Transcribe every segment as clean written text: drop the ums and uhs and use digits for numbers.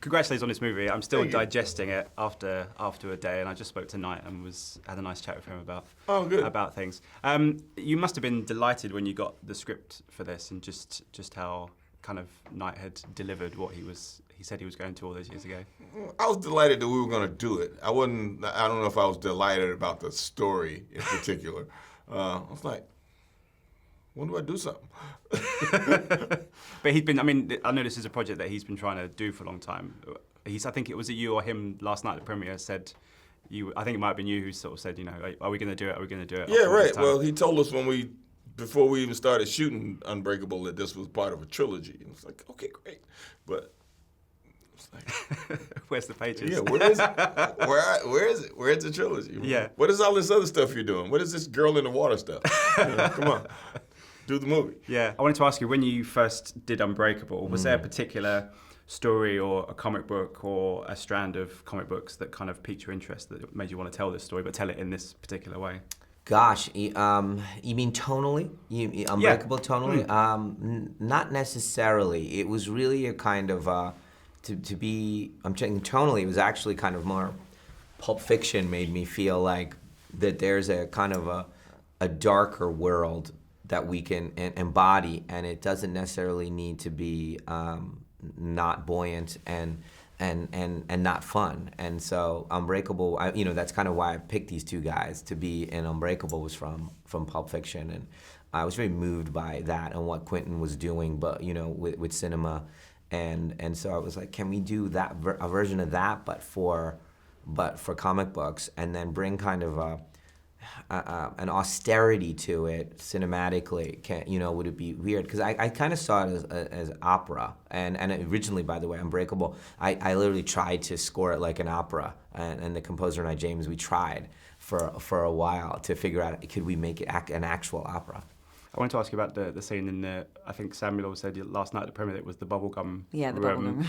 congratulations on this movie. I'm still digesting it after a day, and I just spoke to Knight and had a nice chat with him about things. You must have been delighted when you got the script for this, and just how kind of Knight had delivered what he said he was going to all those years ago. I was delighted that we were going to do it. I don't know if I was delighted about the story in particular. I was like, when do I do something? But I know this is a project that he's been trying to do for a long time. I think it was you or him last night at the premiere said, I think it might have been you who sort of said, are we going to do it? Are we going to do it? Yeah, right. Well, he told us before we even started shooting Unbreakable that this was part of a trilogy. And it's like, okay, great. But it's like, where's the pages? Yeah, where is it? Where's the trilogy? Yeah. What is all this other stuff you're doing? What is this girl in the water stuff? Come on. Do the movie. Yeah. I wanted to ask you, when you first did Unbreakable, was there a particular story or a comic book or a strand of comic books that kind of piqued your interest, that made you want to tell this story, but tell it in this particular way? Gosh, you mean tonally? Unbreakable tonally? Not necessarily. It was really a kind of, I'm checking tonally, it was actually kind of more Pulp Fiction made me feel like that there's a kind of a darker world that we can embody, and it doesn't necessarily need to be not buoyant and not fun. And so Unbreakable, that's kind of why I picked these two guys to be in Unbreakable, was from Pulp Fiction, and I was very moved by that and what Quentin was doing, but with cinema, and so I was like, can we do that a version of that, but for comic books, and then bring kind of an austerity to it cinematically? Would it be weird? Because I kind of saw it as opera, and originally, by the way, Unbreakable, I literally tried to score it like an opera, and the composer and I, James, we tried for a while to figure out, could we make it an actual opera? I wanted to ask you about the scene in I think Samuel said last night at the premiere that it was the bubblegum room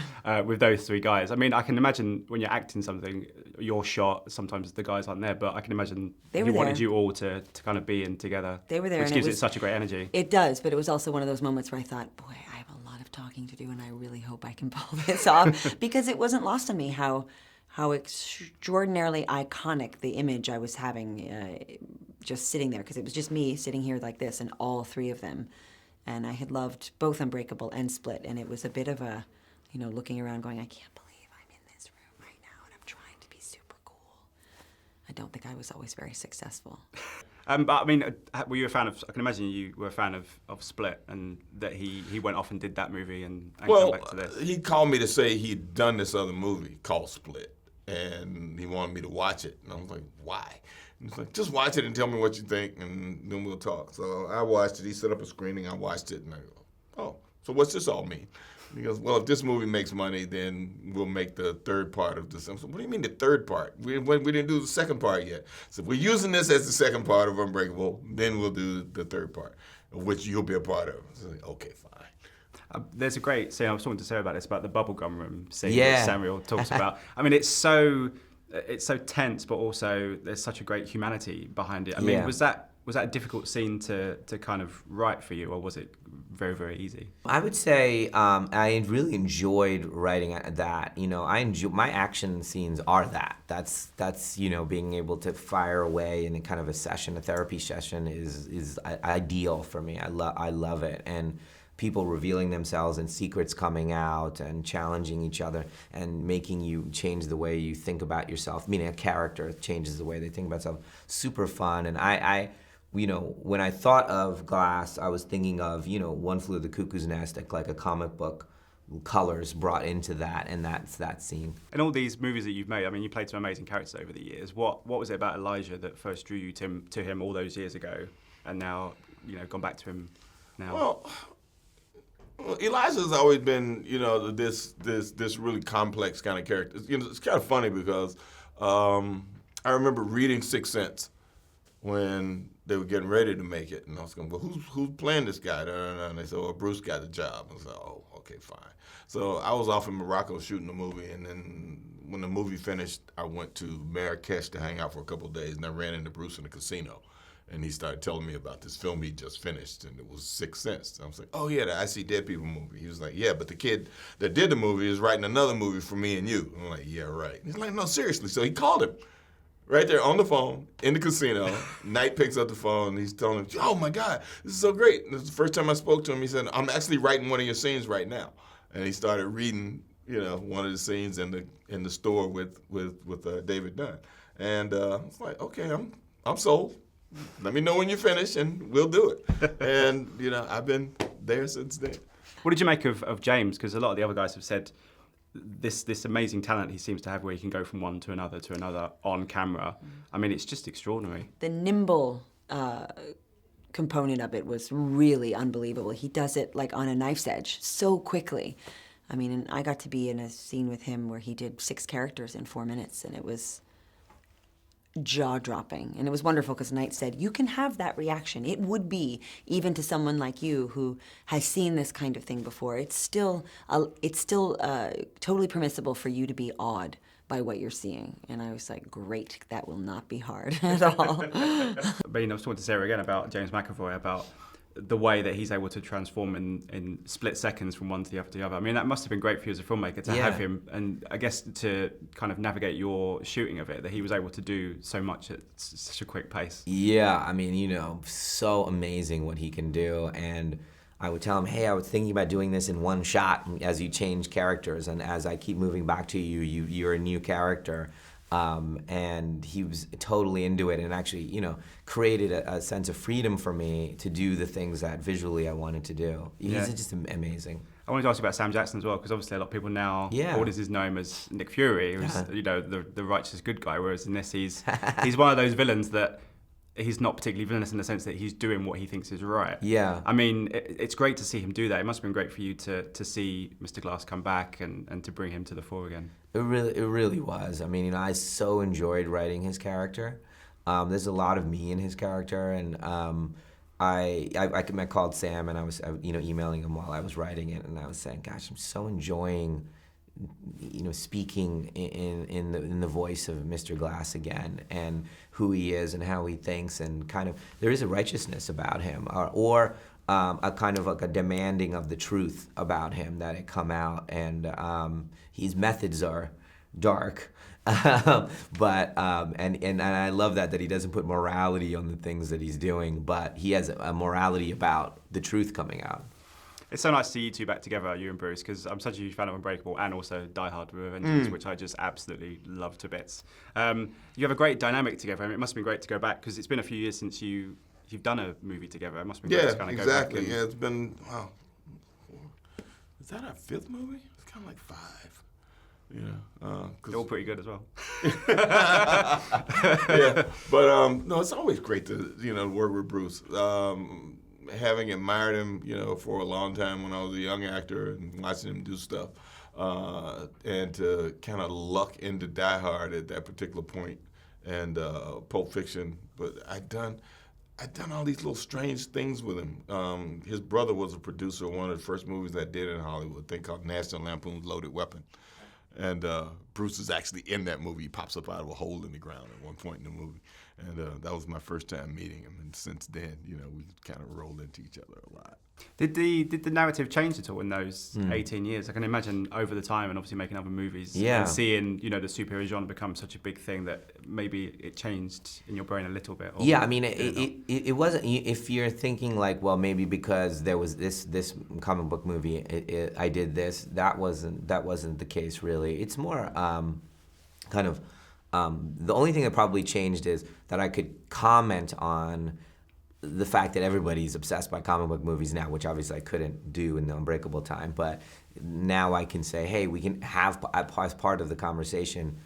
with those three guys. I mean, I can imagine when you're acting something, you're shot, sometimes the guys aren't there, but I can imagine he wanted you all to kind of be in together. They were there. Which gives it such a great energy. It does, but it was also one of those moments where I thought, boy, I have a lot of talking to do, and I really hope I can pull this off, because it wasn't lost on me how extraordinarily iconic the image I was having just sitting there, because it was just me sitting here like this and all three of them. And I had loved both Unbreakable and Split, and it was a bit of a, looking around going, I can't believe I'm in this room right now and I'm trying to be super cool. I don't think I was always very successful. But I mean, were you a fan of, I can imagine you were a fan of Split, and that he went off and did that movie and come back to this. He called me to say he'd done this other movie called Split, and he wanted me to watch it. And I was like, why? And he's like, just watch it and tell me what you think, and then we'll talk. So I watched it. He set up a screening. I watched it, and I go, oh, so what's this all mean? He goes, well, if this movie makes money, then we'll make the third part of this. I said, what do you mean the third part? We didn't do the second part yet. So if we're using this as the second part of Unbreakable, then we'll do the third part, which you'll be a part of. So like, okay, fine. There's a great scene, I was talking to Sarah about this, about the bubblegum room scene that Samuel talks about. I mean, it's so tense, but also there's such a great humanity behind it. I mean, was that a difficult scene to kind of write for you, or was it very, very easy? I would say I really enjoyed writing that. My action scenes are that. That's being able to fire away in a kind of a therapy session is ideal for me. I love it. And people revealing themselves and secrets coming out and challenging each other and making you change the way you think about yourself, meaning a character changes the way they think about themselves. Super fun. And I when I thought of Glass, I was thinking of, One Flew of the Cuckoo's Nest, like a comic book, colors brought into that, and that's that scene. In all these movies that you've made, I mean, you played some amazing characters over the years. What was it about Elijah that first drew you to him all those years ago, and now, gone back to him now? Well, Elijah's always been, this really complex kind of character. It's kind of funny because I remember reading Sixth Sense when they were getting ready to make it, and I was going, well, who's playing this guy? And they said, well, Bruce got the job. I was like, oh, okay, fine. So I was off in Morocco shooting the movie, and then when the movie finished, I went to Marrakesh to hang out for a couple of days, and I ran into Bruce in the casino. And he started telling me about this film he just finished, and it was Sixth Sense. I was like, oh, yeah, the I See Dead People movie. He was like, yeah, but the kid that did the movie is writing another movie for me and you. I'm like, yeah, right. He's like, no, seriously. So he called him right there on the phone in the casino. Knight picks up the phone, and he's telling him, oh, my God, this is so great. And this is the first time I spoke to him. He said, I'm actually writing one of your scenes right now. And he started reading, one of the scenes in the store with David Dunn. And I was like, okay, I'm sold. Let me know when you finish, and we'll do it. And, I've been there since then. What did you make of James? Because a lot of the other guys have said this amazing talent he seems to have where he can go from one to another on camera. I mean, it's just extraordinary. The nimble component of it was really unbelievable. He does it like on a knife's edge so quickly. I mean, and I got to be in a scene with him where he did 6 characters in 4 minutes, and it was jaw-dropping. And it was wonderful because Knight said, you can have that reaction. It would be, even to someone like you who has seen this kind of thing before, it's still totally permissible for you to be awed by what you're seeing. And I was like, great, that will not be hard at all. But I was talking to Sarah again about James McAvoy, about the way that he's able to transform in split seconds from one to the other. I mean, that must have been great for you as a filmmaker to have him, and I guess to kind of navigate your shooting of it, that he was able to do so much at such a quick pace. Yeah, I mean, so amazing what he can do. And I would tell him, hey, I was thinking about doing this in one shot as you change characters, and as I keep moving back to you, you're a new character. And he was totally into it, and actually, created a sense of freedom for me to do the things that visually I wanted to do. He's just amazing. I wanted to ask you about Sam Jackson as well, because obviously a lot of people now, audiences know him as Nick Fury, who's the righteous good guy, whereas in this he's one of those villains that he's not particularly villainous in the sense that he's doing what he thinks is right. Yeah. I mean, it's great to see him do that. It must have been great for you to see Mr. Glass come back and to bring him to the fore again. It really was. I mean, I so enjoyed writing his character. There's a lot of me in his character, and I called Sam, and I was emailing him while I was writing it, and I was saying, gosh, I'm so enjoying speaking in the voice of Mr. Glass again, and who he is and how he thinks, and kind of there is a righteousness about him, or a kind of like a demanding of the truth about him that it come out, and his methods are dark, but and I love that he doesn't put morality on the things that he's doing, but he has a morality about the truth coming out. It's so nice to see you two back together, you and Bruce, because I'm such a huge fan of Unbreakable and also Die Hard with a Vengeance, which I just absolutely love to bits. You have a great dynamic together. I mean, it must have been great to go back, because it's been a few years since you've done a movie together. It must have been great to kind of go back. Yeah, it's been, wow. Is that our 5th movie? It's kind of like 5. They're all pretty good as well. Yeah, but no, it's always great to work with Bruce. Having admired him, for a long time when I was a young actor and watching him do stuff, and to kind of luck into Die Hard at that particular point, and Pulp Fiction. But I'd done all these little strange things with him. His brother was a producer of one of the first movies I did in Hollywood, a thing called National Lampoon's Loaded Weapon. And Bruce is actually in that movie. He pops up out of a hole in the ground at one point in the movie. And that was my first time meeting him. And since then, we kind of rolled into each other a lot. Did the narrative change at all in those 18 years? I can imagine over the time, and obviously making other movies, and seeing the superhero genre become such a big thing, that maybe it changed in your brain a little bit. Yeah, I mean, it wasn't. If you're thinking like, well, maybe because there was this comic book movie, I did this. That wasn't the case really. It's more kind of. The only thing that probably changed is that I could comment on the fact that everybody's obsessed by comic book movies now, which obviously I couldn't do in the Unbreakable time. But now I can say, hey, we can have, as part of the conversation,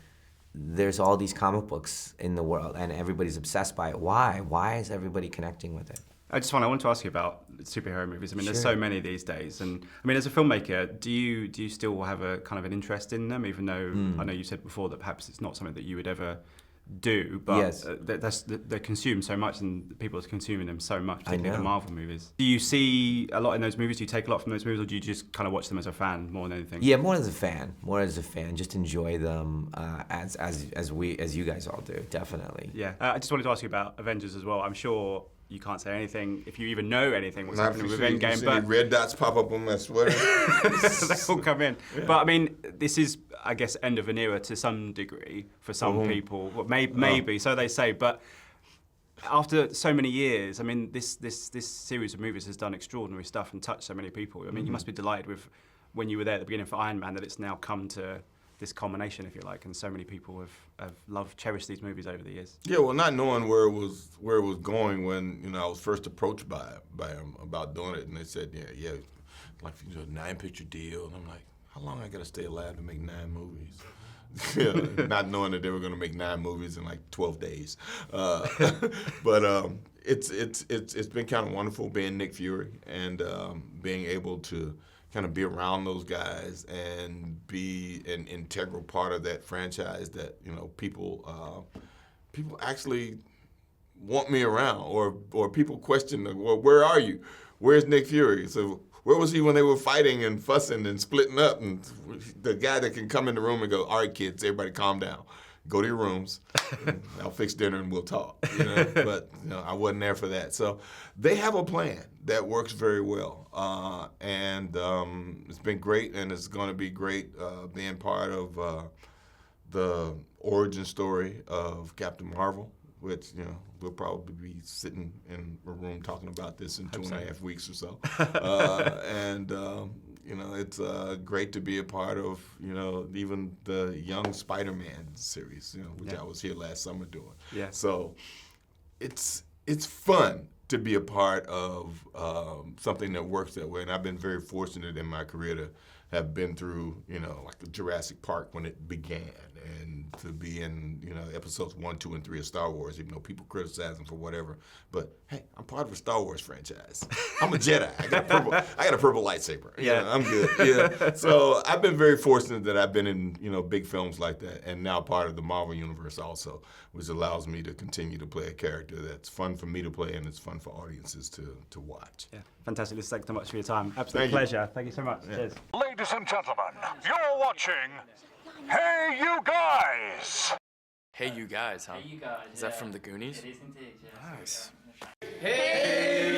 there's all these comic books in the world, and everybody's obsessed by it. Why? Why is everybody connecting with it? I want to ask you about superhero movies. I mean, there's so many these days, and I mean, as a filmmaker, do you still have a kind of an interest in them, even though I know you said before that perhaps it's not something that you would ever do, but Yes. They're consumed so much, and people are consuming them so much, particularly know. the Marvel movies. Do you see a lot in those movies? Do you take a lot from those movies, or do you just kind of watch them as a fan more than anything? Yeah, more as a fan. Just enjoy them as you guys all do, definitely. Yeah. I just wanted to ask you about Avengers as well. I'm sure you can't say anything, if you even know anything, what's happening with Endgame. You But red dots pop up on my sweater. they all come in. Yeah. But I mean, this is, I guess, end of an era to some degree for some people. Well, maybe, so they say. But after so many years, I mean, this series of movies has done extraordinary stuff and touched so many people. I mean, you must be delighted with, when you were there at the beginning for Iron Man, that it's now come to this culmination, if you like, and so many people have loved, cherished these movies over the years. Yeah, well, not knowing where it was going when I was first approached by him about doing it, and they said, yeah, like a 9-picture deal, and I'm like, how long I gotta stay alive to make 9 movies? Not knowing that they were gonna make 9 movies in like 12 days, but it's been kind of wonderful being Nick Fury and being able to kind of be around those guys and be an integral part of that franchise that people actually want me around, or people question, well, where are you? Where's Nick Fury? So where was he when they were fighting and fussing and splitting up? And the guy that can come in the room and go, all right, kids, everybody calm down. Go to your rooms. I'll fix dinner and we'll talk. But I wasn't there for that. So they have a plan that works very well, and it's been great, and it's going to be great being part of the origin story of Captain Marvel, which we'll probably be sitting in a room talking about this in 2.5 weeks or so, and. It's great to be a part of, even the young Spider-Man series, which I was here last summer doing. Yeah. So it's fun to be a part of something that works that way. And I've been very fortunate in my career to have been through, like Jurassic Park when it began, and to be in, episodes 1, 2, and 3 of Star Wars, even though people criticize them for whatever. But hey, I'm part of a Star Wars franchise. I'm a Jedi. I got a purple lightsaber. Yeah, I'm good. Yeah. So I've been very fortunate that I've been in, big films like that, and now part of the Marvel universe also, which allows me to continue to play a character that's fun for me to play and it's fun for audiences to watch. Yeah, fantastic. Listen, thanks so much for your time. Absolute pleasure. Thank you so much. Yeah. Cheers. Ladies and gentlemen, you're watching Hey You Guys! Hey You Guys, huh? Hey You Guys. Is that from the Goonies? It is indeed, yes. Nice. Hey